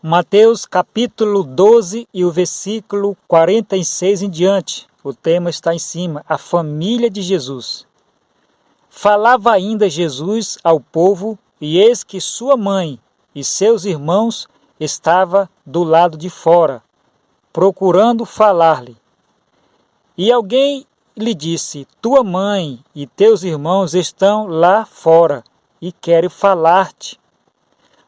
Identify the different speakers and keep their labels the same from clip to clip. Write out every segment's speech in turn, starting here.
Speaker 1: Mateus capítulo 12 e o versículo 46 em diante. O tema está em cima, a família de Jesus. Falava ainda Jesus ao povo, e eis que sua mãe e seus irmãos estavam do lado de fora, procurando falar-lhe. E alguém lhe disse: tua mãe e teus irmãos estão lá fora e querem falar-te.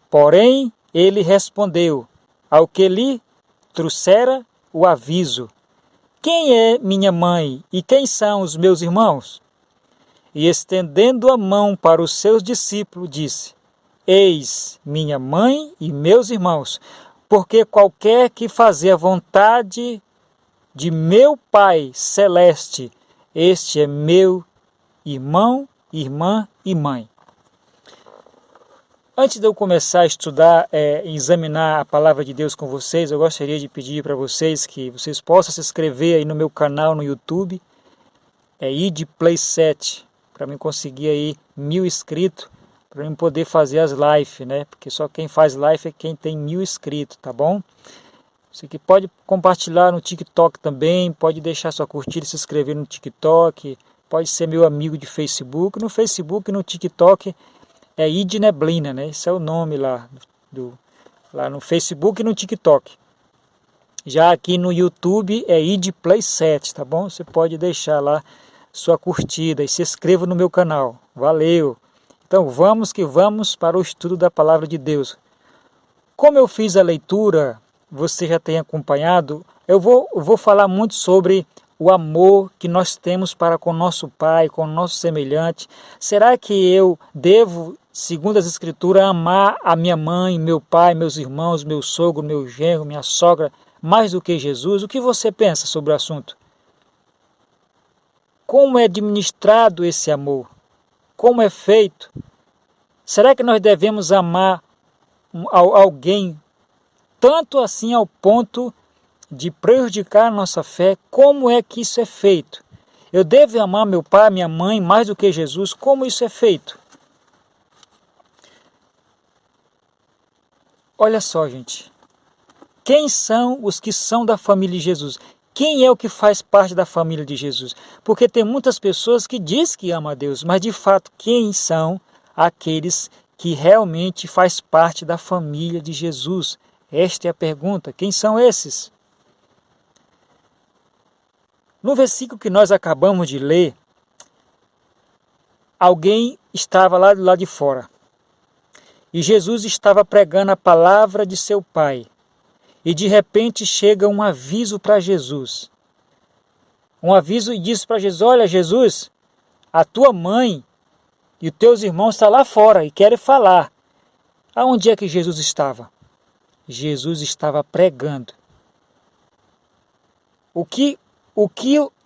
Speaker 1: Porém, ele respondeu ao que lhe trouxera o aviso: quem é minha mãe e quem são os meus irmãos? E estendendo a mão para os seus discípulos, disse: eis minha mãe e meus irmãos, porque qualquer que fazer a vontade de meu Pai celeste, este é meu irmão, irmã e mãe. Antes de eu começar a estudar e examinar a palavra de Deus com vocês, eu gostaria de pedir para vocês que vocês possam se inscrever aí no meu canal no YouTube, ID Play 7, para mim conseguir aí 1000 inscritos, para mim poder fazer as lives, né? Porque só quem faz live é quem tem 1000 inscritos, tá bom? Você que pode compartilhar no TikTok também, pode deixar sua curtida e se inscrever no TikTok, pode ser meu amigo de Facebook, no Facebook e no TikTok é ID Neblina, né? Esse é o nome lá no Facebook e no TikTok. Já aqui no YouTube é ID Play 7, tá bom? Você pode deixar lá sua curtida e se inscreva no meu canal. Valeu! Então vamos que vamos para o estudo da palavra de Deus. Como eu fiz a leitura, você já tem acompanhado, eu vou falar muito sobre o amor que nós temos para com nosso Pai, com o nosso semelhante. Será que eu devo, segundo as Escrituras, amar a minha mãe, meu pai, meus irmãos, meu sogro, meu genro, minha sogra, mais do que Jesus? O que você pensa sobre o assunto? Como é administrado esse amor? Como é feito? Será que nós devemos amar alguém tanto assim ao ponto de prejudicar a nossa fé? Como é que isso é feito? Eu devo amar meu pai, minha mãe, mais do que Jesus? Como isso é feito? Olha só, gente. Quem são os que são da família de Jesus? Quem é o que faz parte da família de Jesus? Porque tem muitas pessoas que dizem que amam a Deus, mas de fato, quem são aqueles que realmente faz parte da família de Jesus? Esta é a pergunta. Quem são esses? No versículo que nós acabamos de ler, alguém estava lá do lado de fora. E Jesus estava pregando a palavra de seu Pai. E de repente chega um aviso para Jesus. Um aviso e diz para Jesus: olha, Jesus, a tua mãe e os teus irmãos estão lá fora e querem falar. Aonde é que Jesus estava? Jesus estava pregando.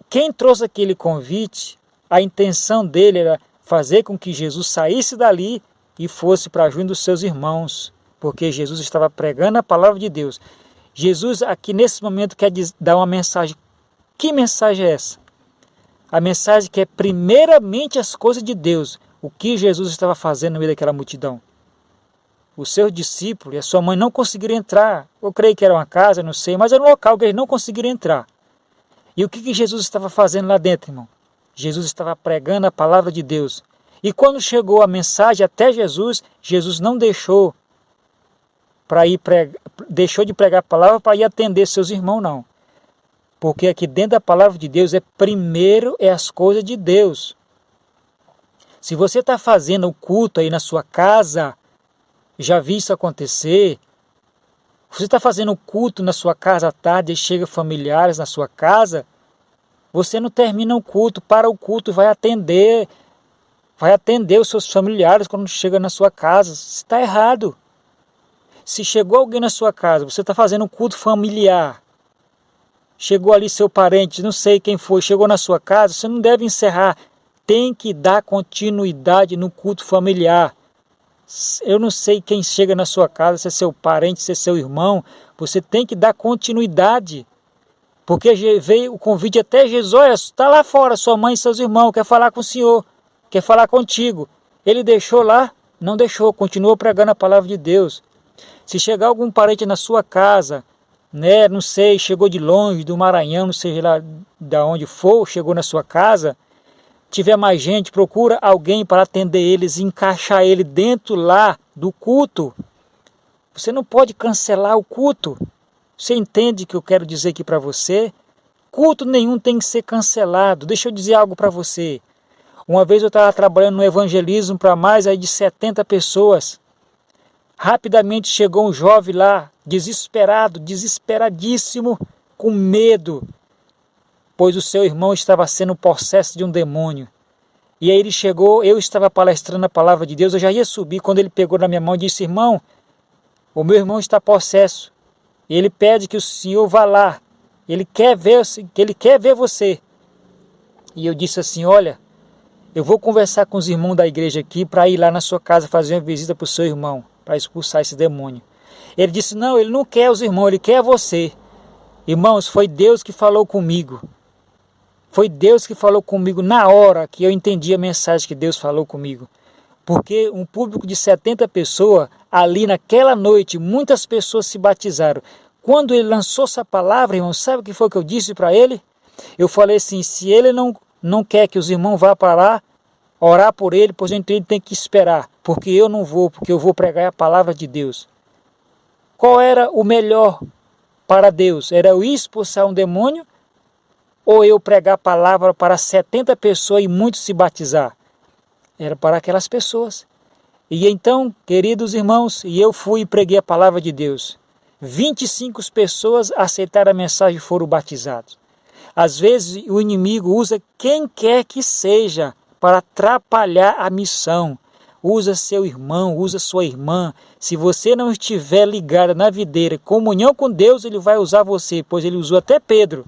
Speaker 1: Quem trouxe aquele convite, a intenção dele era fazer com que Jesus saísse dali e fosse para junto dos seus irmãos, porque Jesus estava pregando a palavra de Deus. Jesus aqui nesse momento quer dar uma mensagem. Que mensagem é essa? A mensagem que é primeiramente as coisas de Deus. O que Jesus estava fazendo no meio daquela multidão? Os seus discípulos e a sua mãe não conseguiram entrar. Eu creio que era uma casa, não sei, mas era um local que eles não conseguiram entrar. E o que Jesus estava fazendo lá dentro, irmão? Jesus estava pregando a palavra de Deus. E quando chegou a mensagem até Jesus, Jesus não deixou de pregar a palavra para ir atender seus irmãos, não. Porque aqui dentro da palavra de Deus primeiro as coisas de Deus. Se você está fazendo o culto aí na sua casa, já vi isso acontecer. Você está fazendo o culto na sua casa à tarde e chega familiares na sua casa, você não termina o culto, para o culto, vai atender os seus familiares quando chega na sua casa. Isso está errado. Se chegou alguém na sua casa, você está fazendo um culto familiar, chegou ali seu parente, não sei quem foi, chegou na sua casa, você não deve encerrar. Tem que dar continuidade no culto familiar. Eu não sei quem chega na sua casa, se é seu parente, se é seu irmão, você tem que dar continuidade. Porque veio o convite até Jesus: olha, está lá fora sua mãe e seus irmãos, quer falar com o Senhor, quer falar contigo. Ele deixou lá? Não deixou, continuou pregando a palavra de Deus. Se chegar algum parente na sua casa, né, não sei, chegou de longe, do Maranhão, não sei lá de onde for, chegou na sua casa, tiver mais gente, procura alguém para atender eles, encaixar ele dentro lá do culto. Você não pode cancelar o culto. Você entende o que eu quero dizer aqui para você? Culto nenhum tem que ser cancelado. Deixa eu dizer algo para você. Uma vez eu estava trabalhando no evangelismo para mais aí de 70 pessoas. Rapidamente chegou um jovem lá, desesperado, desesperadíssimo, com medo, pois o seu irmão estava sendo possesso de um demônio. E aí ele chegou, eu estava palestrando a palavra de Deus, eu já ia subir, quando ele pegou na minha mão e disse: irmão, o meu irmão está possesso, e ele pede que o senhor vá lá, ele quer ver você. E eu disse assim: olha, eu vou conversar com os irmãos da igreja aqui para ir lá na sua casa fazer uma visita para o seu irmão, para expulsar esse demônio. Ele disse: não, ele não quer os irmãos, ele quer você. Irmãos, foi Deus que falou comigo. Foi Deus que falou comigo na hora que eu entendi a mensagem que Deus falou comigo. Porque um público de 70 pessoas, ali naquela noite, muitas pessoas se batizaram. Quando ele lançou essa palavra, irmão, sabe o que foi que eu disse para ele? Eu falei assim: se ele não quer que os irmãos vá para lá, orar por ele, pois então ele tem que esperar. Porque eu não vou, porque eu vou pregar a palavra de Deus. Qual era o melhor para Deus? Era eu expulsar um demônio ou eu pregar a palavra para 70 pessoas e muitos se batizar? Era para aquelas pessoas. E então, queridos irmãos, e eu fui e preguei a palavra de Deus. 25 pessoas aceitaram a mensagem e foram batizados. Às vezes o inimigo usa quem quer que seja para atrapalhar a missão. Usa seu irmão, usa sua irmã. Se você não estiver ligado na videira, comunhão com Deus, ele vai usar você, pois ele usou até Pedro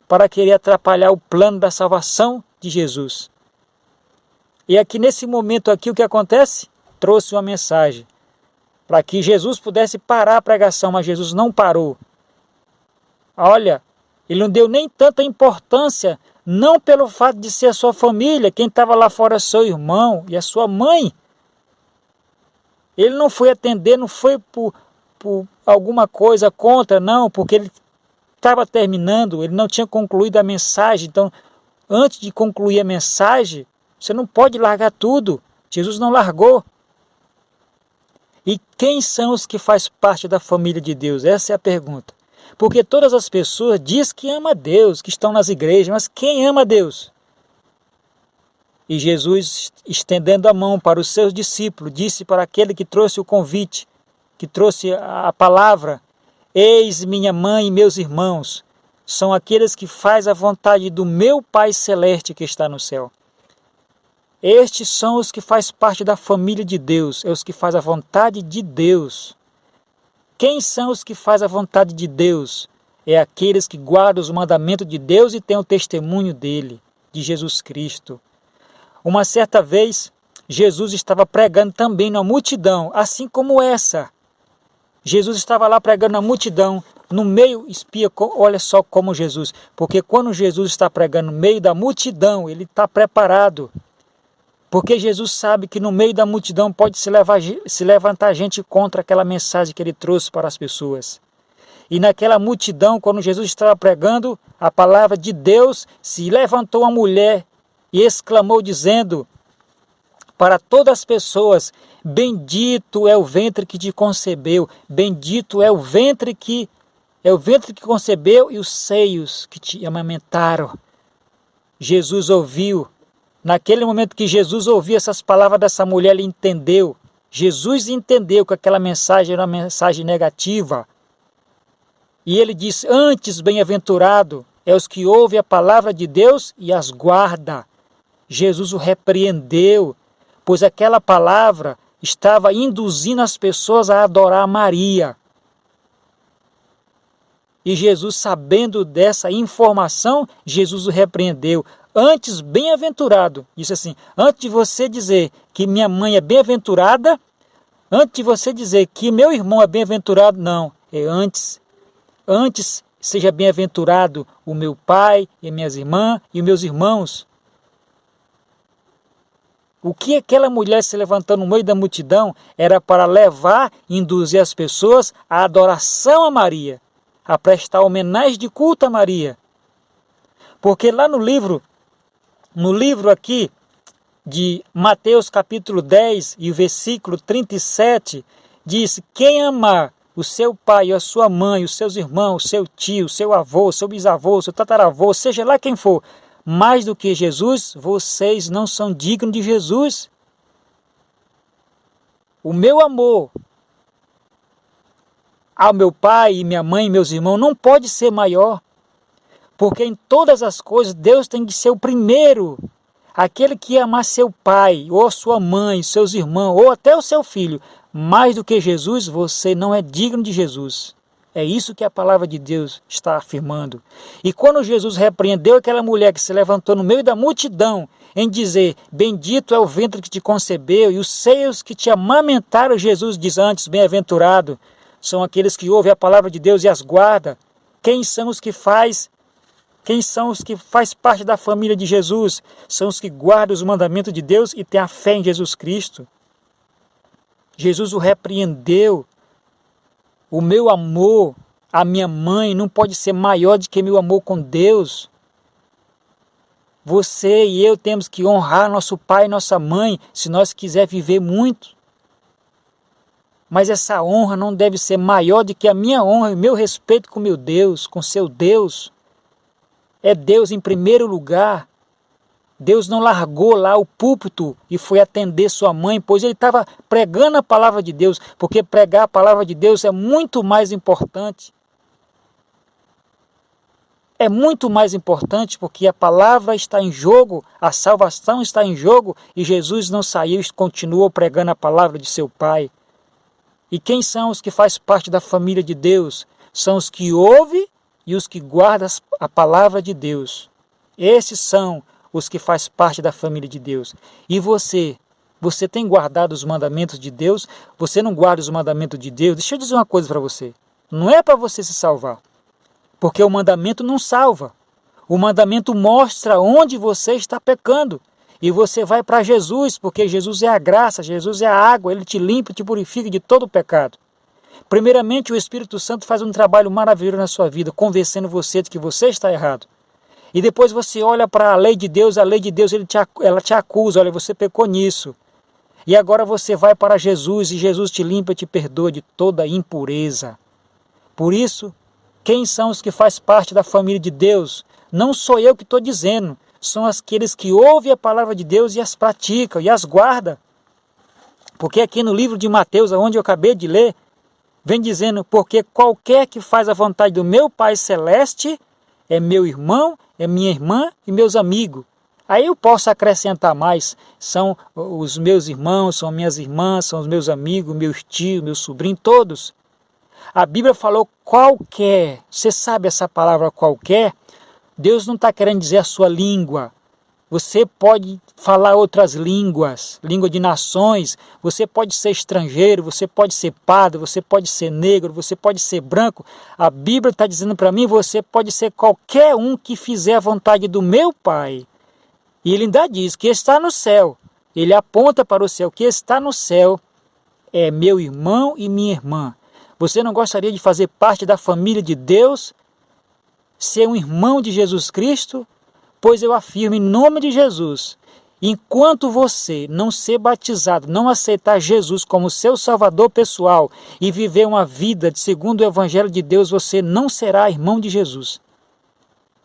Speaker 1: para querer atrapalhar o plano da salvação de Jesus. E aqui nesse momento aqui o que acontece? Trouxe uma mensagem para que Jesus pudesse parar a pregação, mas Jesus não parou. Olha, ele não deu nem tanta importância, não pelo fato de ser a sua família, quem estava lá fora é seu irmão e a sua mãe. Ele não foi atender, não foi por alguma coisa contra, não, porque ele estava terminando, ele não tinha concluído a mensagem. Então, antes de concluir a mensagem, você não pode largar tudo. Jesus não largou. E quem são os que fazem parte da família de Deus? Essa é a pergunta. Porque todas as pessoas dizem que amam a Deus, que estão nas igrejas, mas quem ama a Deus? E Jesus, estendendo a mão para os seus discípulos, disse para aquele que trouxe o convite, que trouxe a palavra: eis minha mãe e meus irmãos, são aqueles que fazem a vontade do meu Pai Celeste que está no céu. Estes são os que fazem parte da família de Deus, é os que fazem a vontade de Deus. Quem são os que fazem a vontade de Deus? É aqueles que guardam os mandamentos de Deus e têm o testemunho dele, de Jesus Cristo. Uma certa vez, Jesus estava pregando também na multidão, assim como essa. Jesus estava lá pregando na multidão, no meio, olha só como Jesus, porque quando Jesus está pregando no meio da multidão, ele está preparado. Porque Jesus sabe que no meio da multidão pode se levantar gente contra aquela mensagem que ele trouxe para as pessoas. E naquela multidão, quando Jesus estava pregando a palavra de Deus, se levantou uma mulher e exclamou dizendo para todas as pessoas: bendito é o ventre que te concebeu, bendito é o ventre que concebeu e os seios que te amamentaram. Jesus ouviu. Naquele momento que Jesus ouviu essas palavras dessa mulher, ele entendeu. Jesus entendeu que aquela mensagem era uma mensagem negativa. E ele disse: antes bem-aventurado é os que ouvem a palavra de Deus e as guarda. Jesus o repreendeu, pois aquela palavra estava induzindo as pessoas a adorar Maria. E Jesus, sabendo dessa informação, Jesus o repreendeu. Antes bem-aventurado, disse assim: antes de você dizer que minha mãe é bem-aventurada, antes de você dizer que meu irmão é bem-aventurado, não, é antes seja bem-aventurado o meu pai e minhas irmãs e os meus irmãos. O que aquela mulher se levantando no meio da multidão era para levar e induzir as pessoas à adoração a Maria, a prestar homenagem de culto a Maria. Porque lá no livro aqui de Mateus capítulo 10 e o versículo 37, diz: quem amar o seu pai, a sua mãe, os seus irmãos, o seu tio, o seu avô, o seu bisavô, o seu tataravô, seja lá quem for, mais do que Jesus, vocês não são dignos de Jesus. O meu amor ao meu pai e minha mãe e meus irmãos não pode ser maior, porque em todas as coisas Deus tem que ser o primeiro. Aquele que amar seu pai, ou sua mãe, seus irmãos, ou até o seu filho, mais do que Jesus, você não é digno de Jesus. É isso que a palavra de Deus está afirmando. E quando Jesus repreendeu aquela mulher que se levantou no meio da multidão em dizer: bendito é o ventre que te concebeu e os seios que te amamentaram, Jesus diz antes: bem-aventurado são aqueles que ouvem a palavra de Deus e as guardam. Quem são os que faz parte da família de Jesus? São os que guardam os mandamentos de Deus e têm a fé em Jesus Cristo. Jesus o repreendeu. O meu amor à minha mãe não pode ser maior do que meu amor com Deus. Você e eu temos que honrar nosso pai e nossa mãe se nós quisermos viver muito. Mas essa honra não deve ser maior do que a minha honra e o meu respeito com meu Deus, com seu Deus. É Deus em primeiro lugar. Deus não largou lá o púlpito e foi atender sua mãe, pois ele estava pregando a palavra de Deus, porque pregar a palavra de Deus é muito mais importante. É muito mais importante porque a palavra está em jogo, a salvação está em jogo, e Jesus não saiu e continuou pregando a palavra de seu Pai. E quem são os que fazem parte da família de Deus? São os que ouvem e os que guardam a palavra de Deus. Esses são os que fazem parte da família de Deus. E você tem guardado os mandamentos de Deus? Você não guarda os mandamentos de Deus? Deixa eu dizer uma coisa para você. Não é para você se salvar. Porque o mandamento não salva. O mandamento mostra onde você está pecando. E você vai para Jesus, porque Jesus é a graça, Jesus é a água, Ele te limpa, te purifica de todo o pecado. Primeiramente, o Espírito Santo faz um trabalho maravilhoso na sua vida, convencendo você de que você está errado. E depois você olha para a lei de Deus ela te acusa: olha, você pecou nisso. E agora você vai para Jesus e Jesus te limpa e te perdoa de toda impureza. Por isso, quem são os que fazem parte da família de Deus? Não sou eu que estou dizendo, são aqueles que ouvem a palavra de Deus e as praticam e as guardam. Porque aqui no livro de Mateus, onde eu acabei de ler, vem dizendo: porque qualquer que faz a vontade do meu Pai Celeste é meu irmão, é minha irmã e meus amigos. Aí eu posso acrescentar mais: são os meus irmãos, são minhas irmãs, são os meus amigos, meus tios, meus sobrinhos, todos. A Bíblia falou qualquer. Você sabe essa palavra qualquer? Deus não está querendo dizer a sua língua. Você pode falar outras línguas, língua de nações, você pode ser estrangeiro, você pode ser pardo, você pode ser negro, você pode ser branco. A Bíblia está dizendo para mim: você pode ser qualquer um que fizer a vontade do meu Pai. E ele ainda diz que está no céu. Ele aponta para o céu: que está no céu é meu irmão e minha irmã. Você não gostaria de fazer parte da família de Deus? Ser um irmão de Jesus Cristo? Pois eu afirmo em nome de Jesus, enquanto você não ser batizado, não aceitar Jesus como seu salvador pessoal e viver uma vida segundo o Evangelho de Deus, você não será irmão de Jesus.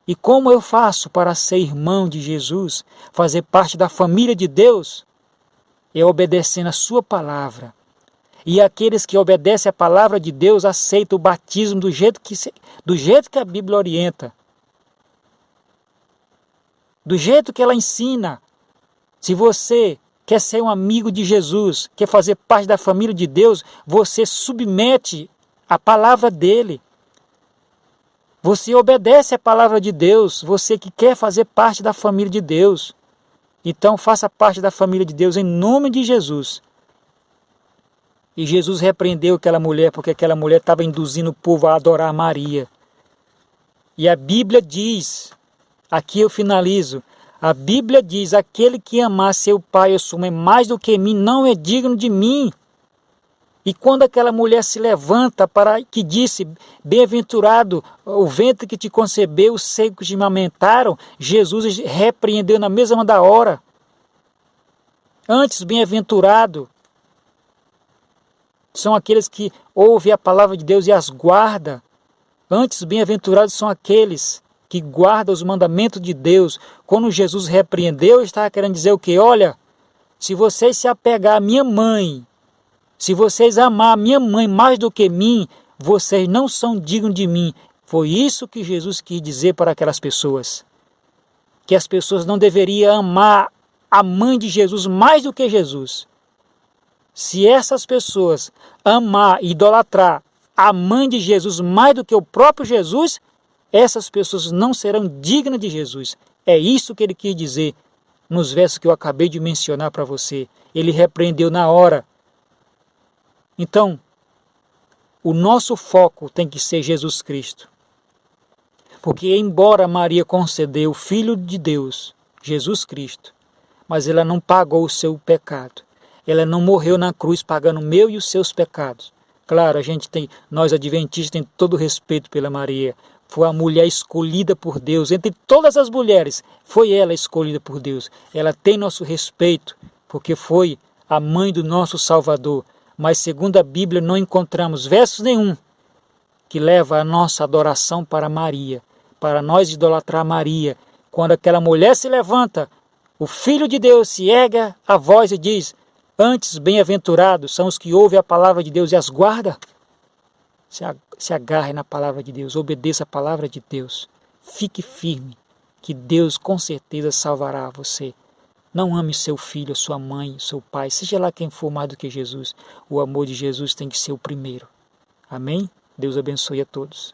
Speaker 1: E como eu faço para ser irmão de Jesus, fazer parte da família de Deus? É obedecendo a sua palavra. E aqueles que obedecem a palavra de Deus aceitam o batismo do jeito que a Bíblia orienta. Do jeito que ela ensina. Se você quer ser um amigo de Jesus, quer fazer parte da família de Deus, você submete a palavra dele. Você obedece a palavra de Deus, você que quer fazer parte da família de Deus. Então faça parte da família de Deus em nome de Jesus. E Jesus repreendeu aquela mulher, porque aquela mulher estava induzindo o povo a adorar Maria. E a Bíblia diz, aqui eu finalizo, A Bíblia diz, aquele que amar seu pai ou sua mãe mais do que mim, não é digno de mim. E quando aquela mulher se levanta para que disse, bem-aventurado o ventre que te concebeu, os seios que te amamentaram, Jesus repreendeu na mesma da hora. Antes, bem-aventurado são aqueles que ouvem a palavra de Deus e as guardam. Antes, bem-aventurados são aqueles que guardam os mandamentos de Deus. Quando Jesus repreendeu, ele estava querendo dizer o quê? Olha, se vocês se apegar à minha mãe, se vocês amar a minha mãe mais do que mim, vocês não são dignos de mim. Foi isso que Jesus quis dizer para aquelas pessoas. Que as pessoas não deveriam amar a mãe de Jesus mais do que Jesus. Se essas pessoas amar e idolatrar a mãe de Jesus mais do que o próprio Jesus, essas pessoas não serão dignas de Jesus. É isso que ele quis dizer nos versos que eu acabei de mencionar para você. Ele repreendeu na hora. Então, o nosso foco tem que ser Jesus Cristo. Porque embora Maria concedeu o Filho de Deus, Jesus Cristo, mas ela não pagou o seu pecado. Ela não morreu na cruz pagando o meu e os seus pecados. Claro, nós adventistas temos todo o respeito pela Maria. Foi a mulher escolhida por Deus. Entre todas as mulheres, foi ela escolhida por Deus. Ela tem nosso respeito, porque foi a mãe do nosso Salvador. Mas segundo a Bíblia não encontramos versos nenhum que leva a nossa adoração para Maria, para nós idolatrar Maria. Quando aquela mulher se levanta, o Filho de Deus se ergue a voz e diz, antes bem-aventurados são os que ouvem a palavra de Deus e as guardam. Se agarre na palavra de Deus, obedeça a palavra de Deus. Fique firme, que Deus com certeza salvará você. Não ame seu filho, sua mãe, seu pai, seja lá quem for mais do que Jesus. O amor de Jesus tem que ser o primeiro. Amém? Deus abençoe a todos.